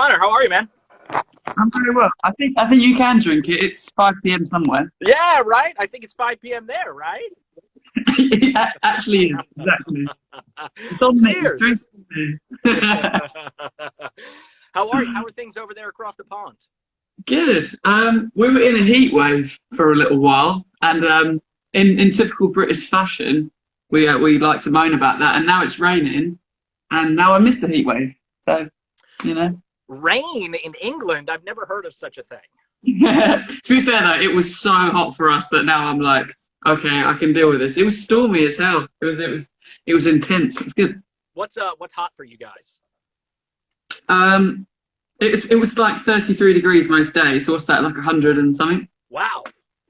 Connor, how are you, man? I'm very well. I think you can drink it. It's 5 p.m. somewhere. Yeah, right? I think it's 5 p.m. there, right? It actually is, exactly. It's on me. It's Cheers. drinking. How are you? How are things over there across the pond? Good. We were in a heat wave for a little while, and in typical British fashion, we like to moan about that. And now it's raining, and now I miss the heat wave. So, you know. Rain in England? I've never heard of such a thing. To be fair though, it was so hot for us that now I'm like, okay, I can deal with this. It was stormy as hell. It was intense. It was good. What's hot for you guys? It was like 33 degrees most days. So what's that, like 100 and something? Wow.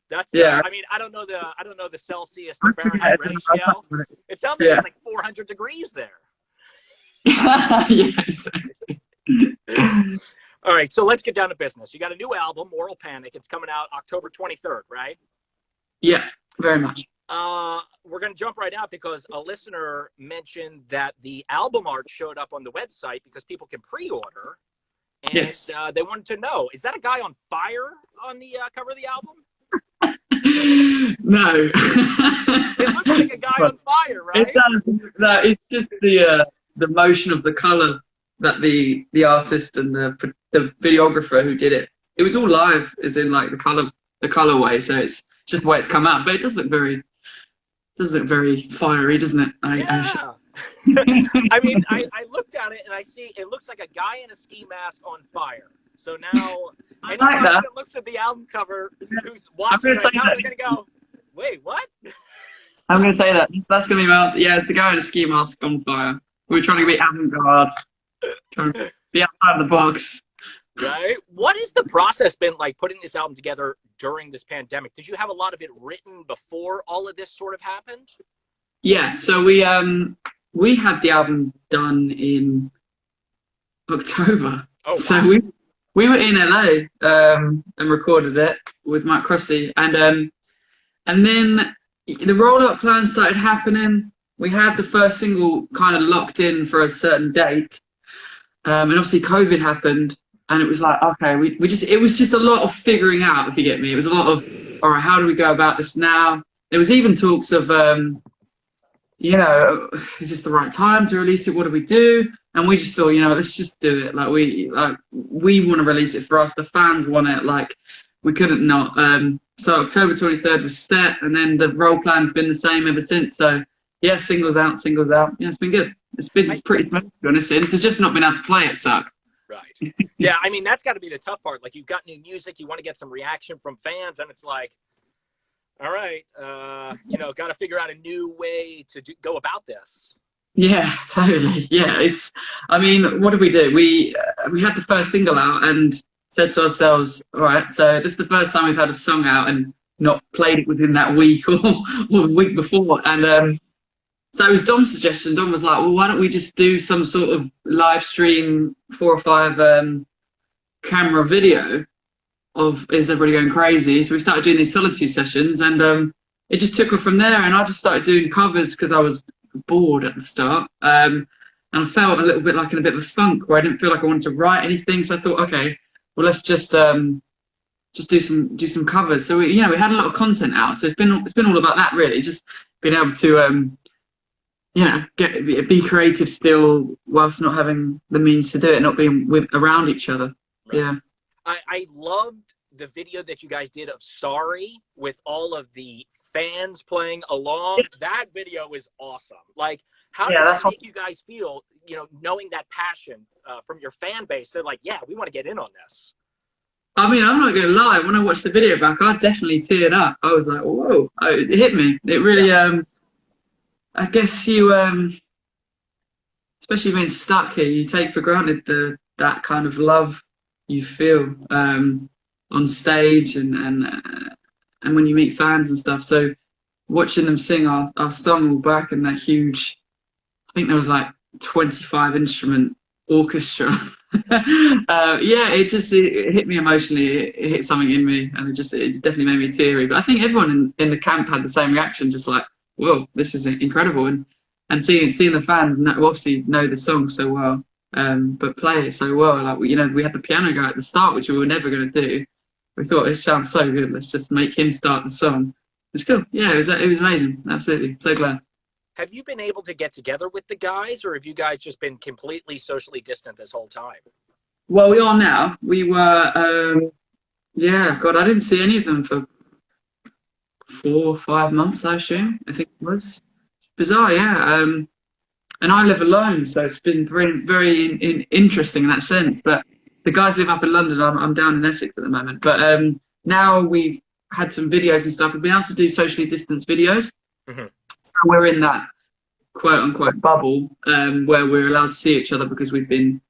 That's yeah. I mean, I don't know the Celsius to Fahrenheit ratio. It sounds like it's like 400 degrees there. Yeah, exactly. All right, so let's get down to business. You got a new album, Moral Panic. It's coming out October 23rd, right? Yeah, very much. We're going to jump right out because a listener mentioned that the album art showed up on the website because people can pre-order. And yes. They wanted to know, is that a guy on fire on the cover of the album? No. It looks like a guy on fire, right? It does. No, it's just the motion of the colour that the artist and the videographer who did it. It was all live, as in like the colorway. So it's just the way it's come out. But it does look very fiery, doesn't it? Yeah. I mean, I looked at it and I see it looks like a guy in a ski mask on fire. So now anyone that looks at the album cover who's watching right now, they're gonna go, wait, what? I'm gonna say that. That's gonna be my answer. Yeah, it's a guy in a ski mask on fire. We're trying to be avant-garde. Trying to be outside of the box. Right. What has the process been like putting this album together during this pandemic? Did you have a lot of it written before all of this sort of happened? Yeah, so we had the album done in October. Oh, wow. So we were in LA and recorded it with Mike Crossy, and then the roll-up plan started happening. We had the first single kind of locked in for a certain date, and obviously COVID happened, and it was like, okay, it was just a lot of figuring out, if you get me. It was a lot of, all right, how do we go about this now? There was even talks of, you know, is this the right time to release it? What do we do? And we just thought, you know, let's just do it. Like we want to release it for us. The fans want it. Like we couldn't not. So October 23rd was set, and then the role plan's been the same ever since. So yeah, singles out. Yeah, it's been good. It's been pretty smooth, to be honest. It's just not been able to play it sucked. Right. Yeah, I mean, that's got to be the tough part. Like, you've got new music, you want to get some reaction from fans, and it's like, all right, you know, got to figure out a new way to go about this. Yeah, totally. Yeah, I mean, what did we do? We had the first single out and said to ourselves, all right, so this is the first time we've had a song out and not played it within that week or the week before. And so it was Dom's suggestion. Dom was like, well, why don't we just do some sort of live stream 4 or 5 camera video of Is Everybody Going Crazy? So we started doing these Solitude sessions, and it just took off from there. And I just started doing covers because I was bored at the start. And I felt a little bit like in a bit of a funk where I didn't feel like I wanted to write anything. So I thought, okay, well, let's just do some covers. So we had a lot of content out. So it's been all about that, really, just being able to be creative still whilst not having the means to do it, not being around each other. Right. Yeah. I loved the video that you guys did of Sorry with all of the fans playing along. Yeah. That video is awesome. Like, how does that make you guys feel, you know, knowing that passion from your fan base? They're like, yeah, we want to get in on this. I mean, I'm not going to lie. When I watched the video back, I definitely teared up. I was like, whoa, it hit me. It really, I guess you, especially being stuck here, you take for granted that kind of love you feel on stage and when you meet fans and stuff. So watching them sing our song all back in that huge, I think there was like 25 instrument orchestra. It hit me emotionally. It hit something in me, and it definitely made me teary. But I think everyone in the camp had the same reaction, just like, whoa, this is incredible. And seeing the fans obviously know the song so well, but play it so well. Like, you know, we had the piano guy at the start, which we were never going to do. We thought it sounds so good. Let's just make him start the song. It's cool. Yeah, it was amazing. Absolutely. So glad. Have you been able to get together with the guys, or have you guys just been completely socially distant this whole time? Well, we are now. We were, yeah, God, I didn't see any of them for 4 or 5 months, I assume. I think it was bizarre, yeah. And I live alone, so it's been very interesting in that sense. But the guys live up in London. I'm down in Essex at the moment. But now we've had some videos and stuff. We've been able to do socially distanced videos. Mm-hmm. So we're in that quote unquote bubble where we're allowed to see each other because we've been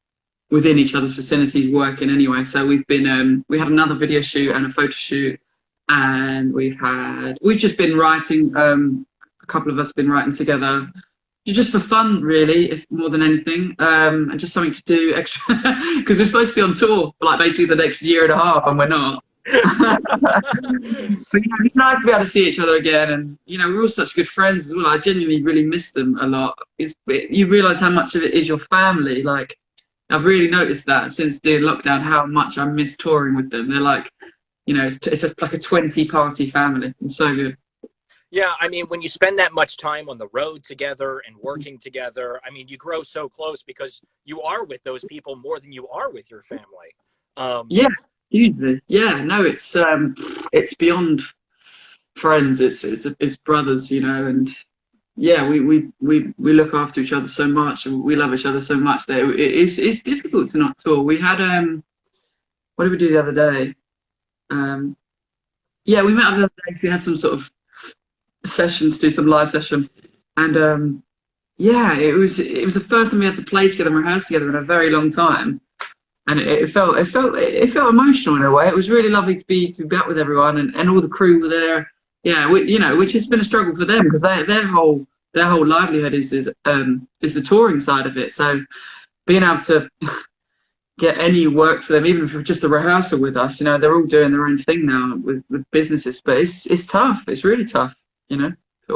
within each other's vicinities working anyway. So we've been we had another video shoot and a photo shoot, and we've just been writing. A couple of us have been writing together just for fun, really, if more than anything, and just something to do extra because we're supposed to be on tour for like basically the next year and a half, and we're not. But you know, it's nice to be able to see each other again, and you know, we're all such good friends as well. I genuinely really miss them a lot. You realise how much of it is your family. Like, I've really noticed that since doing lockdown, how much I miss touring with them. They're like, you know, it's like a 20-party family. It's so good. Yeah, I mean, when you spend that much time on the road together and working together, I mean, you grow so close because you are with those people more than you are with your family. Yeah, hugely. Yeah, no, it's beyond friends. It's brothers, you know, and yeah, we look after each other so much, and we love each other so much that it's difficult to not tour. We had what did we do the other day? Yeah, we met up the other day. We had some sort of sessions, do some live session, and yeah, it was the first time we had to play together and rehearse together in a very long time, and it felt emotional in a way. It was really lovely to be back with everyone, and all the crew were there. Yeah, you know, which has been a struggle for them because their whole livelihood is the touring side of it. So being able to get any work for them, even if it's just a rehearsal with us, you know, they're all doing their own thing now with businesses, but it's tough. It's really tough, you know.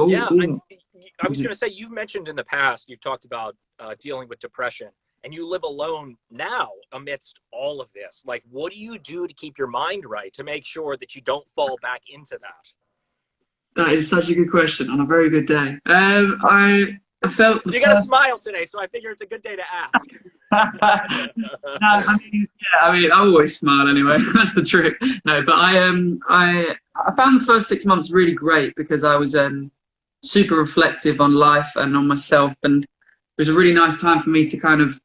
Yeah, I was going to say, you've mentioned in the past, you've talked about dealing with depression, and you live alone now amidst all of this. Like, what do you do to keep your mind right, to make sure that you don't fall back into that? That is such a good question on a very good day. I felt you got a smile today, so I figure it's a good day to ask. No, I mean, I always smile anyway. That's the trick. No, but I found the first 6 months really great because I was super reflective on life and on myself, and it was a really nice time for me to kind of,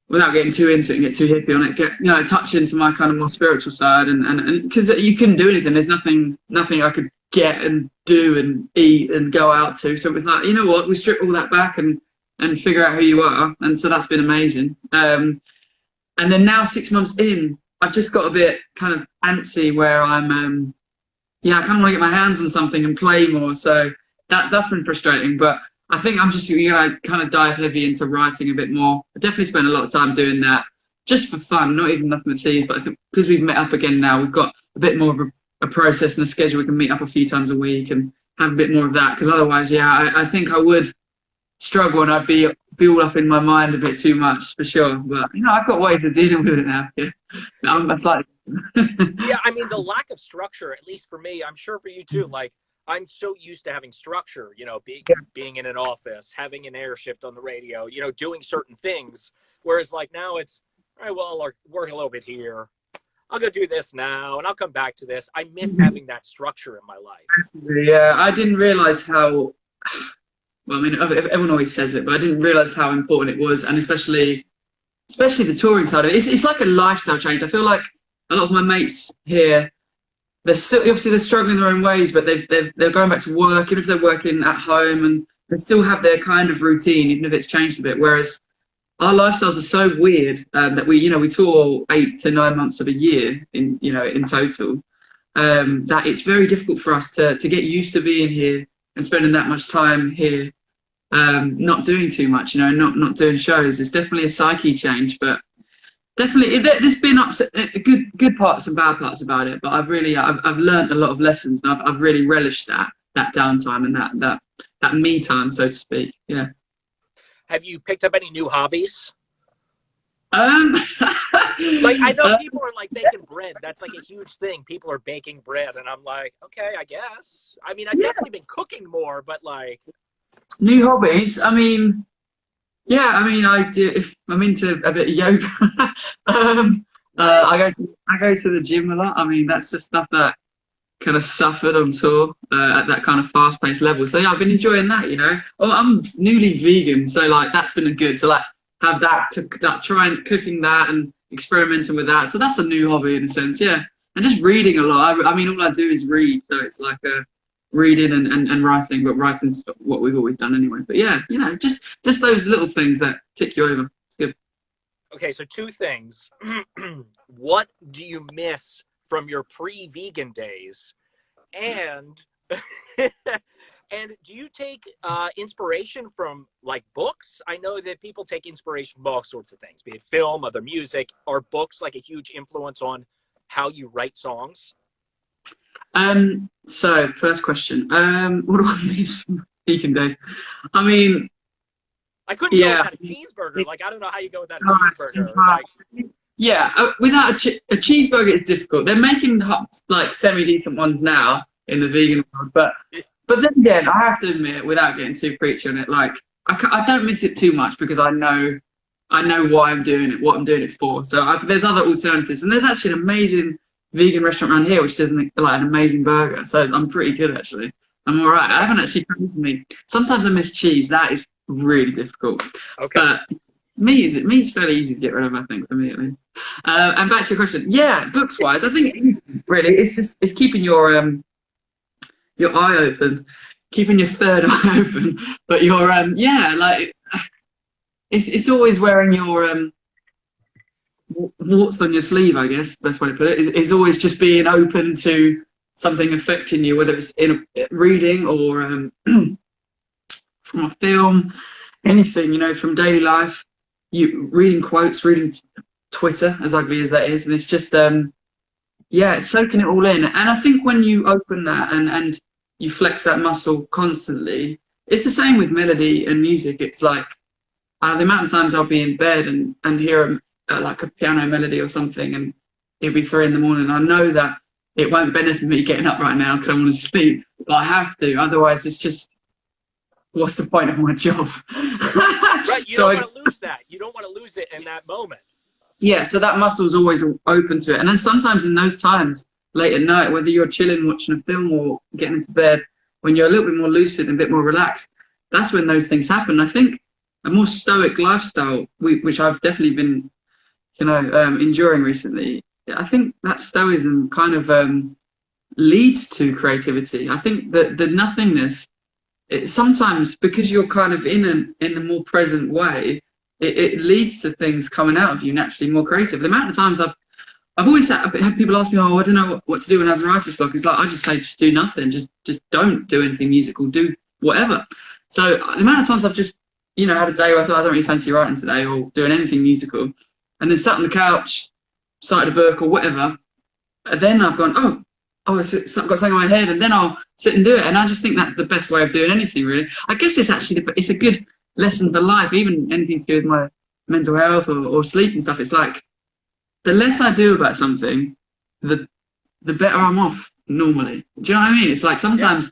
without getting too into it and get too hippie on it, touch into my kind of more spiritual side, and because you couldn't do anything. There's nothing I could get and do and eat and go out to. So it was like, you know what, we strip all that back and figure out who you are. And so that's been amazing. And then now 6 months in, I've just got a bit kind of antsy where I'm, I kind of want to get my hands on something and play more. So that's been frustrating. But I think I'm just going to kind of dive heavy into writing a bit more. I definitely spent a lot of time doing that just for fun, not even nothing with Steve. But I think because we've met up again now, we've got a bit more of a process and a schedule. We can meet up a few times a week and have a bit more of that. Because otherwise, I think I would struggle and I'd be all up in my mind a bit too much for sure. But you know, I've got ways of dealing with it now. Yeah, that's like yeah. I mean, the lack of structure, at least for me, I'm sure for you too. Like, I'm so used to having structure. You know, being in an office, having an air shift on the radio. You know, doing certain things. Whereas like now, it's all right. Well, I'll work a little bit here. I'll go do this now, and I'll come back to this. I miss having that structure in my life. Yeah, I didn't realize how. Well, I mean, everyone always says it, but I didn't realize how important it was, and especially the touring side of it. It's like a lifestyle change. I feel like a lot of my mates here, they're still obviously they're struggling in their own ways, but they're going back to work, even if they're working at home, and they still have their kind of routine, even if it's changed a bit. Whereas our lifestyles are so weird that we tour 8 to 9 months of a year in total. That it's very difficult for us to get used to being here and spending that much time here, not doing too much, not doing shows. It's definitely a psyche change, but definitely there's been good parts and bad parts about it. But I've learned a lot of lessons, and I've really relished that downtime and that me time, so to speak. Yeah. Have you picked up any new hobbies? Um, Like, I know people are like baking bread. That's like a huge thing. People are baking bread, and I'm like, okay, I guess. I mean, I've yeah, definitely been cooking more, but like, new hobbies. I mean, yeah, I mean, I do. If I'm into a bit of yoga, um, nice. I go to the gym a lot. I mean, that's the stuff that kind of suffered on tour at that kind of fast-paced level. So yeah, I've been enjoying that. You know, oh, I'm newly vegan, so like that's been good to like have that to that try and cooking that and experimenting with that. So that's a new hobby in a sense, yeah. And just reading a lot. I mean, all I do is read, so it's like reading and writing, but writing's what we've always done anyway. But yeah, you know, just those little things that tick you over. It's good. Okay, so two things. What do you miss from your pre-vegan days? And and do you take inspiration from like books? I know that people take inspiration from all sorts of things, be it film, other music. Are books like a huge influence on how you write songs? So first question. What do I miss from vegan days? I mean, I couldn't go yeah, without a cheeseburger. it, Like, I don't know how you go without a it's cheeseburger. hard. Like, Yeah, without a cheeseburger, it's difficult. They're making like semi-decent ones now in the vegan world, but then again, I have to admit, without getting too preachy on it, like I don't miss it too much because I know why I'm doing it, what I'm doing it for. So there's other alternatives, and there's actually an amazing vegan restaurant around here which does like an amazing burger. So I'm pretty good actually. I'm all right. I haven't actually tried meat. Sometimes I miss cheese. That is really difficult, okay. but meat's fairly easy to get rid of, I think, for me at least. And back to your question, yeah, books wise, I think really it's keeping your eye open, keeping your third eye open, but your yeah, like it's always wearing your warts on your sleeve, I guess best way to put it is always just being open to something affecting you, whether it's in reading or from a film, anything, you know, from daily life. You reading quotes, reading Twitter, as ugly as that is, and it's just yeah, it's soaking it all in. And I think when you open that and you flex that muscle constantly, it's the same with melody and music. It's like the amount of times I'll be in bed and hear like a piano melody or something, and it'll be 3 in the morning. I know that it won't benefit me getting up right now because I want to sleep, but I have to. Otherwise, it's just what's the point of my job? Right. You So don't want to lose that. You don't want to lose it in that moment. yeah, so that muscle's always open to it. And then sometimes in those times, late at night, whether you're chilling, watching a film or getting into bed, when you're a little bit more lucid and a bit more relaxed, that's when those things happen. I think a more stoic lifestyle, which I've definitely been, you know, enduring recently, I think that stoicism kind of leads to creativity. I think that the nothingness, sometimes because you're kind of in a more present way, it leads to things coming out of you naturally more creative. The amount of times I've always had people ask me, oh, I don't know what to do when I have a writer's block. It's like I just say, just do nothing, just don't do anything musical, do whatever. So the amount of times I've just, you know, had a day where I thought I don't really fancy writing today or doing anything musical, and then sat on the couch, started a book or whatever, and then I've gone, oh, I've got something in my head, and then I'll sit and do it. And I just think that's the best way of doing anything, really. I guess it's actually it's a good lesson for life, even anything to do with my mental health or sleep and stuff. It's like the less I do about something, the better I'm off normally. Do you know what I mean? It's like sometimes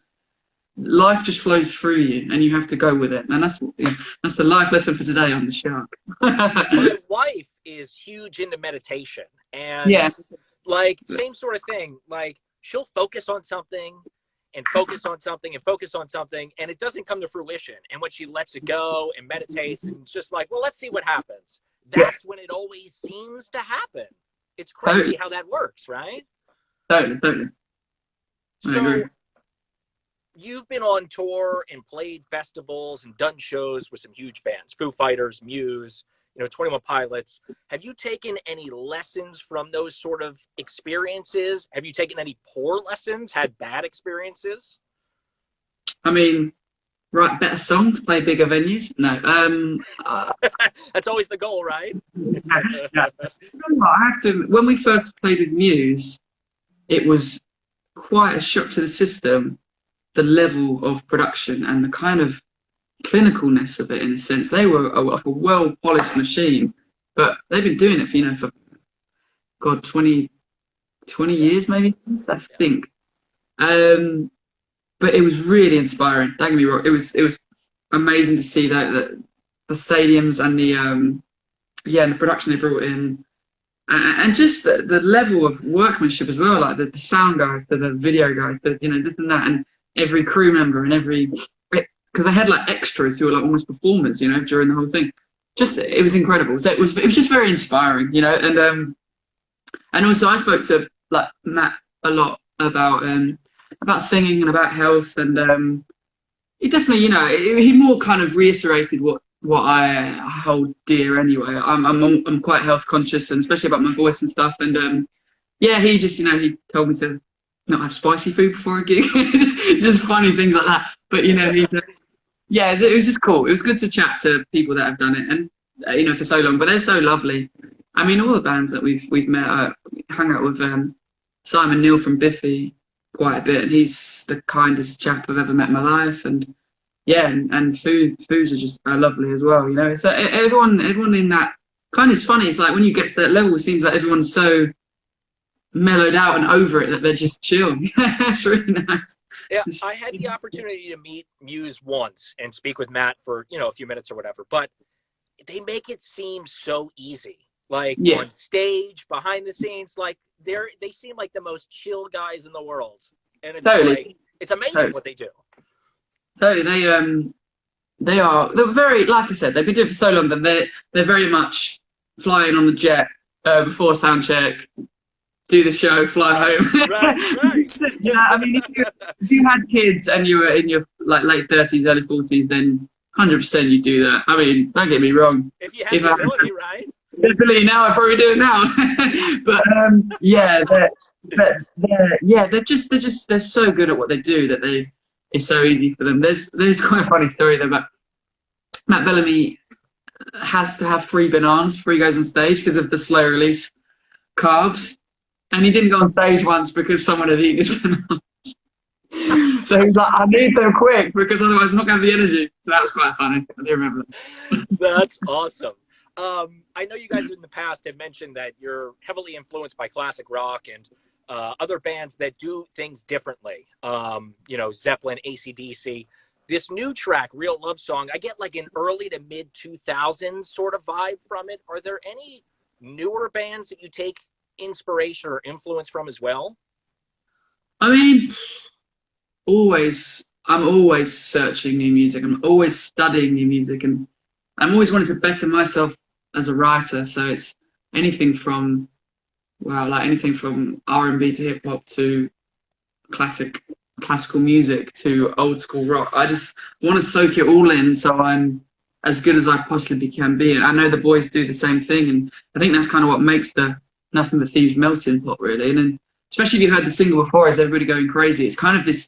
life just flows through you, and you have to go with it. And that's the life lesson for today on the Shark. My wife is huge into meditation, and Yeah, like same sort of thing. Like she'll focus on something and focus on something and focus on something, and it doesn't come to fruition. And when she lets it go and meditates and it's just like, well, let's see what happens. yeah, That's when it always seems to happen. It's crazy totally, how that works, right? totally. I agree. So you've been on tour and played festivals and done shows with some huge bands, Foo Fighters, Muse, 21 Pilots. Have you taken any lessons from those sort of experiences? Have you taken any poor lessons, had bad experiences? I mean, write better songs, play bigger venues. No, That's always the goal, right? yeah. I have to. When we first played with Muse, it was quite a shock to the system, the level of production and the kind of clinicalness of it. In a sense, they were a well polished machine, but they've been doing it for, for God, 20 years maybe, I think. But it was really inspiring. Don't get me wrong. It was amazing to see that the stadiums and and the production they brought in, and just the level of workmanship as well. Like the sound guys, the video guys, this and that, and every crew member and because they had like extras who were like almost performers, during the whole thing. Just it was incredible. So it was just very inspiring, and also I spoke to like Matt a lot about singing and about health, and he definitely, he more kind of reiterated what I hold dear anyway. I'm quite health conscious, and especially about my voice and stuff. And he just, he told me to not have spicy food before a gig, just funny things like that. But he's it was just cool. It was good to chat to people that have done it, and for so long. But they're so lovely. I mean, all the bands that we've met, hung out with Simon Neil from Biffy quite a bit, and he's the kindest chap I've ever met in my life. And and Foos are just lovely as well. So everyone in that kind of, it's funny. It's like when you get to that level, it seems like everyone's so mellowed out and over it that they're just chill. It's really nice. Yeah, I had the opportunity to meet Muse once and speak with Matt for a few minutes or whatever, but they make it seem so easy. Like on stage, behind the scenes, like they seem like the most chill guys in the world, and it's totally. It's amazing what they do. Totally, they're very, like I said, they've been doing it for so long that they're very much flying on the jet before sound check, do the show, fly home. Right. I mean, if you had kids and you were in your like late 30s, early 40s, then 100% you'd do that. I mean, don't get me wrong. If you had the ability, right? Ability now, I'd probably do it now. But they're so good at what they do that it's so easy for them. There's quite a funny story there, but Matt Bellamy has to have 3 bananas before he goes on stage because of the slow release carbs, and he didn't go on stage once because someone had eaten his bananas. So he's like, I need them quick because otherwise I'm not going to have the energy. So that was quite funny. I do remember that. That's awesome. I know you guys in the past have mentioned that you're heavily influenced by classic rock and other bands that do things differently. Zeppelin, AC/DC. This new track, Real Love Song, I get like an early to mid 2000s sort of vibe from it. Are there any newer bands that you take inspiration or influence from as well? I mean, I'm always searching new music. I'm always studying new music, and I'm always wanting to better myself as a writer. So it's anything from R&B to hip hop to classical music to old school rock. I just want to soak it all in so I'm as good as I possibly can be. And I know the boys do the same thing, and I think that's kind of what makes the Nothing But Thieves melting pot, really. And then, especially if you heard the single before, Is Everybody Going Crazy? It's kind of this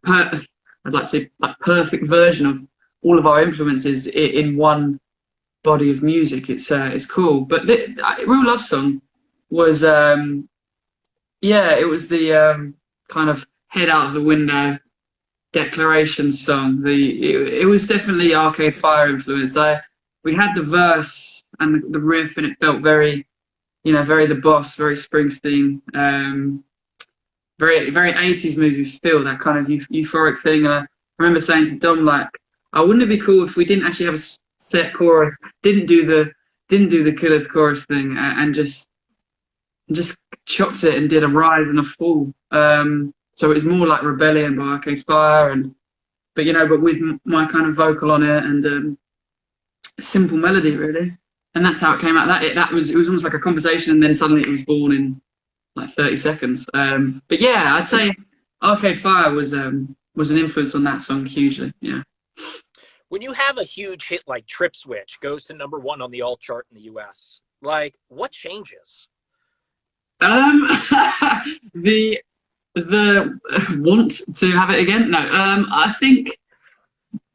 I'd like to say, like, perfect version of all of our influences in one body of music. It's cool. But Real Love Song was it was the kind of head out of the window declaration song. It was definitely Arcade Fire influence. We had the verse and the riff, and it felt very, very The Boss, very Springsteen, very 80s movie feel, that kind of euphoric thing. And I remember saying to Dom, like, wouldn't it be cool if we didn't actually have a set chorus, didn't do the Killers chorus thing, and just chopped it and did a rise and a fall. So it was more like Rebellion by Arcade Fire, but with my kind of vocal on it, and a simple melody, really. And that's how it came out. It was almost like a conversation, and then suddenly it was born in like 30 seconds. But yeah, I'd say Arcade Fire was an influence on that song hugely. Yeah. When you have a huge hit like Trip Switch goes to #1 on the alt chart in the US, like, what changes? The want to have it again? No. I think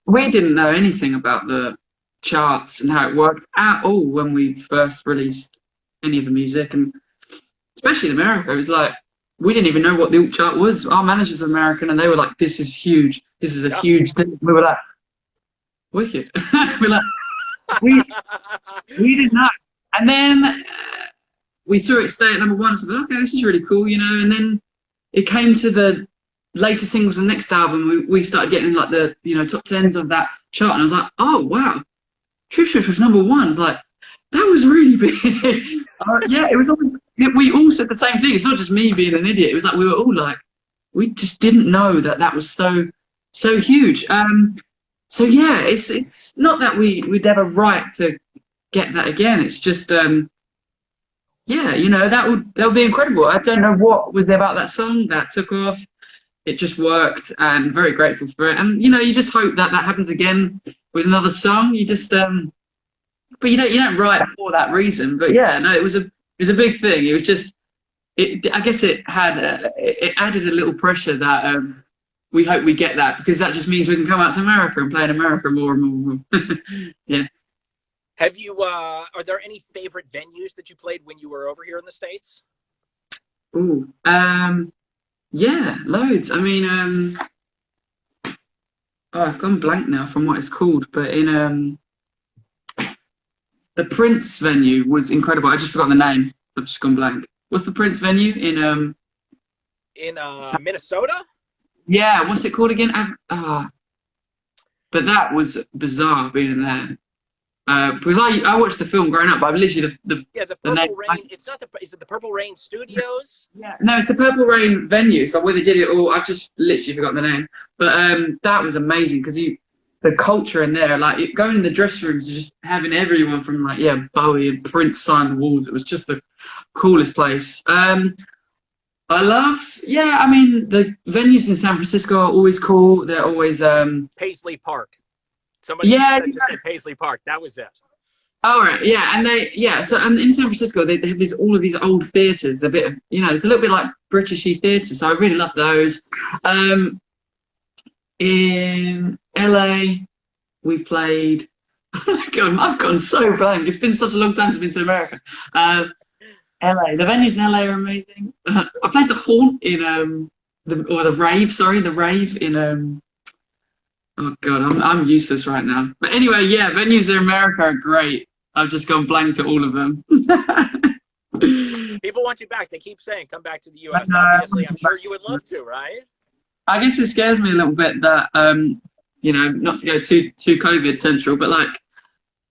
we didn't know anything about the charts and how it worked at all when we first released any of the music, and especially in America, it was like we didn't even know what the alt chart was. Our managers are American, and they were like, "This is huge. This is a huge thing." We were like, "Wicked." We're like, we didn't know. And then we saw it stay at number one. So I was like, okay, this is really cool, you know. And then it came to the later singles of the next album. We started getting like the top tens of that chart, and I was like, oh wow, Trip Shift was number one. I was like, that was really big. Yeah, it was always. We all said the same thing. It's not just me being an idiot. It was like we were all like, we just didn't know that was so huge. So yeah, it's not that we'd ever right to get that again. It's just yeah, that would be incredible. I don't know what was about that song that took off. It just worked, and very grateful for it. And you just hope that happens again with another song. You just but you don't write for that reason. But yeah, no, it was a big thing. It was just I guess it added a little pressure that we hope we get that, because that just means we can come out to America and play in America more and more. Yeah. Have you? Are there any favorite venues that you played when you were over here in the States? Ooh, yeah, loads. I mean, oh, I've gone blank now from what it's called, but in the Prince venue was incredible. I just forgot the name. I've just gone blank. What's the Prince venue in Minnesota? Yeah, what's it called again? But that was bizarre being in there. Because I watched the film growing up, but I've literally the Purple Rain. It's not is it the Purple Rain Studios? Yeah, no, it's the Purple Rain venue. So where they did it all, I've just literally forgotten the name. But that was amazing, because the culture in there, like going in the dressing rooms and just having everyone from like Bowie and Prince sign the walls. It was just the coolest place. I loved, I mean, the venues in San Francisco are always cool. They're always Paisley Park. Somebody said Paisley Park. That was it. Oh right, yeah, and so in San Francisco they have all of these old theatres. A bit of, it's a little bit like Britishy theatre, so I really love those. In LA, we played. God, I've gone so blank. It's been such a long time since I've been to America. LA, the venues in LA are amazing. I played the Haunt in the Rave in oh god, I'm useless right now. But anyway, yeah, venues in America are great. I've just gone blank to all of them. People want you back. They keep saying, come back to the US. Obviously, I'm sure you would love to, right? I guess it scares me a little bit that, not to go too COVID central, but like,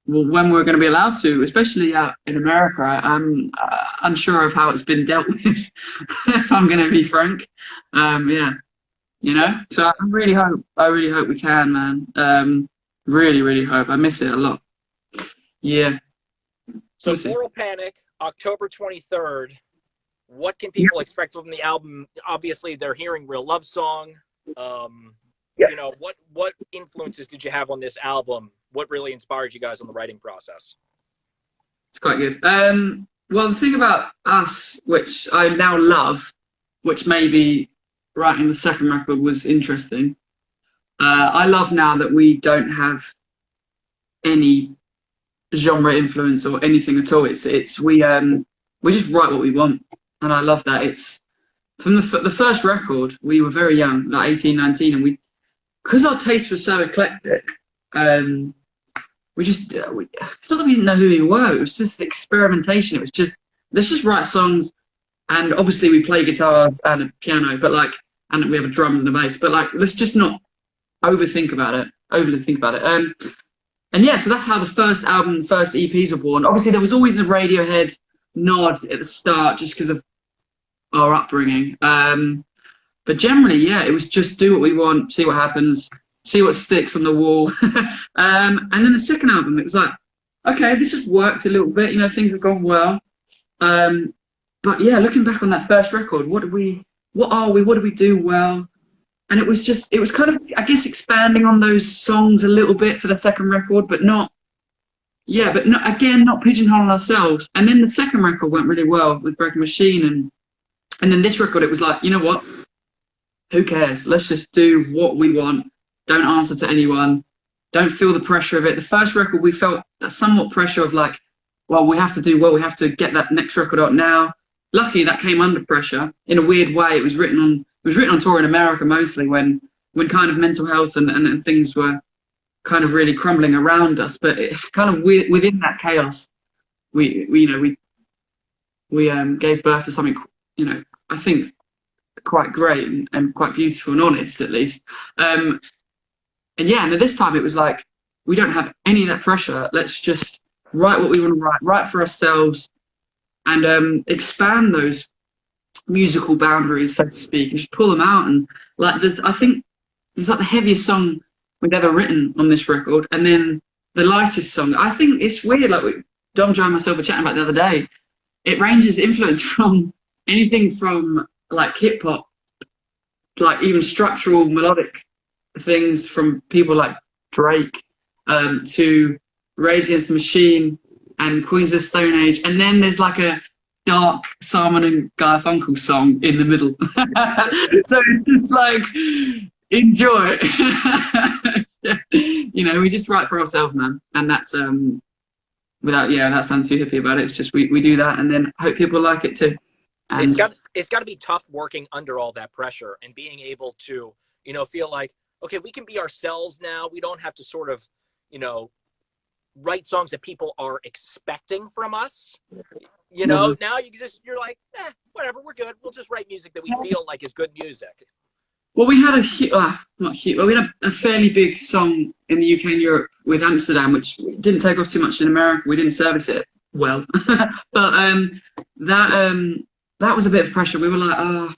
well, when we're going to be allowed to, especially out in America, I'm unsure of how it's been dealt with, if I'm going to be frank. Yeah. So I really hope we can, man. Really, really hope. I miss it a lot. Yeah. So Moral Panic, October 23rd. What can people expect from the album? Obviously, they're hearing Real Love Song. What influences did you have on this album? What really inspired you guys on the writing process? It's quite good. Well, the thing about us, which I now love, which maybe writing the second record was interesting. I love now that we don't have any genre influence or anything at all. We just write what we want, and I love that. It's from the first record. We were very young, like 18, 19, and because our taste was so eclectic. It's not that we didn't know who we were. It was just experimentation. It was just, let's just write songs, and obviously we play guitars and a piano, and we have a drums and a bass. But like, let's just not overly think about it. And yeah, so that's how the first album, the first EPs were born. Obviously, there was always a Radiohead nod at the start, just because of our upbringing. But generally, yeah, it was just do what we want, see what happens, see what sticks on the wall. And then the second album, it was like, okay, this has worked a little bit, things have gone well. But yeah, looking back on that first record, what are we, what do we do well? And it was kind of, I guess, expanding on those songs a little bit for the second record, but not pigeonholing ourselves. And then the second record went really well with Breaking Machine. And then this record, it was like, you know what? Who cares? Let's just do what we want. Don't answer to anyone. Don't feel the pressure of it. The first record, we felt that somewhat pressure of like, well, we have to get that next record out now. Luckily, that came under pressure in a weird way. It was written on tour in America mostly when kind of mental health and things were kind of really crumbling around us. But it kind of within that chaos, we gave birth to something, I think quite great and quite beautiful and honest, at least. And this time it was like, we don't have any of that pressure. Let's just write what we want to write for ourselves, and expand those musical boundaries, so to speak, and just pull them out. And I think there's like the heaviest song we've ever written on this record, and then the lightest song. I think it's weird, like Dom, Joe and myself were chatting about the other day. It ranges influence from anything from like hip hop, like even structural melodic things from people like Drake, to Rage Against the Machine and Queens of the Stone Age, and then there's like a dark Simon and Garfunkel song in the middle. So it's just like, enjoy. We just write for ourselves, man, and that's without sounding too hippie about it. It's just we do that, and then hope people like it too. And it's got to be tough working under all that pressure and being able to feel like, okay, we can be ourselves now. We don't have to sort of write songs that people are expecting from us. Now you're like, whatever, we're good. We'll just write music that we feel like is good music. Well, we had we had a fairly big song in the UK and Europe with Amsterdam, which didn't take off too much in America. We didn't service it well, but that was a bit of pressure. We were like,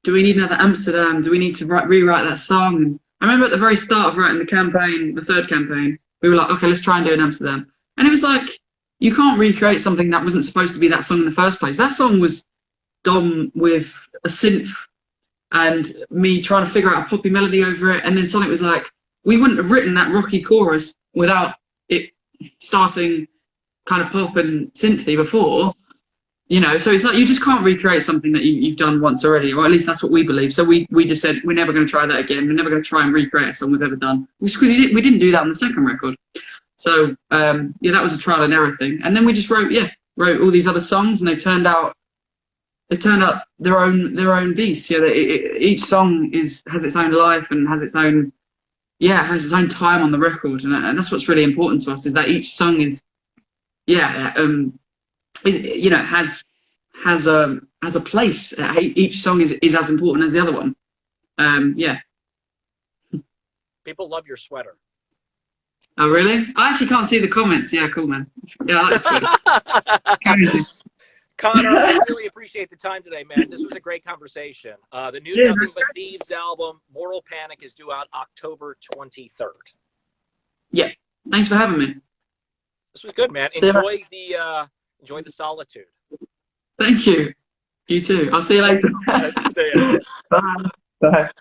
do we need another Amsterdam? Do we need to rewrite that song? And I remember at the very start of writing the third campaign, we were like, okay, let's try and do an Amsterdam. And it was like, you can't recreate something that wasn't supposed to be that song in the first place. That song was Dom with a synth and me trying to figure out a poppy melody over it. And then Sonic was like, we wouldn't have written that rocky chorus without it starting kind of pop and synthy before. So it's like, you just can't recreate something that you've done once already, or at least that's what we believe. So we just said, we're never going to try that again. We're never going to try and recreate a song we've ever done. We didn't do that on the second record. So that was a trial and error thing. And then we just wrote all these other songs, and they turned out their own beast. Each song has its own life and has its own time on the record, and that's what's really important to us, is that each song has a place. Each song is as important as the other one. People love your sweater. Oh, really? I actually can't see the comments. Yeah, cool, man. Yeah, I like the sweater. Conor, I really appreciate the time today, man. This was a great conversation. The new Nothing But Thieves album, Moral Panic, is due out October 23rd. Yeah. Thanks for having me. This was good, man. Enjoy the solitude. Thank you. You too. I'll see you later. See you. Bye. Bye.